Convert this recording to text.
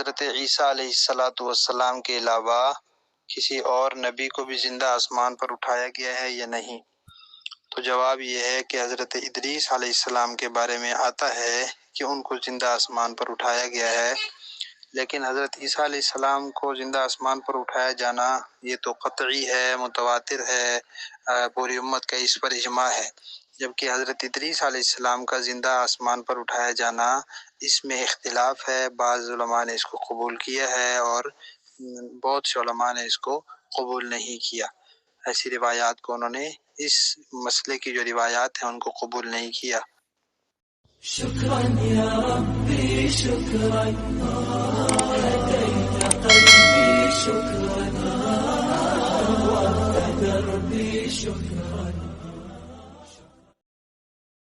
حضرت عیسیٰ علیہ السلام کے علاوہ کسی اور نبی کو بھی زندہ آسمان پر اٹھایا گیا ہے یا نہیں؟ تو جواب یہ ہے کہ حضرت ادریس علیہ السلام کے بارے میں آتا ہے کہ ان کو زندہ آسمان پر اٹھایا گیا ہے، لیکن حضرت عیسیٰ علیہ السلام کو زندہ آسمان پر اٹھایا جانا یہ تو قطعی ہے، متواتر ہے، پوری امت کا اس پر اجماع ہے، جبکہ حضرت ادریس علیہ السلام کا زندہ آسمان پر اٹھایا جانا اس میں اختلاف ہے۔ بعض علماء نے اس کو قبول کیا ہے اور بہت سے علماء نے اس کو قبول نہیں کیا۔ ایسی روایات کو انہوں نے، اس مسئلے کی جو روایات ہیں ان کو قبول نہیں کیا۔ شکرا یا ربی شکرا، هديت قلبي شکرا، نورت دربي شکرا.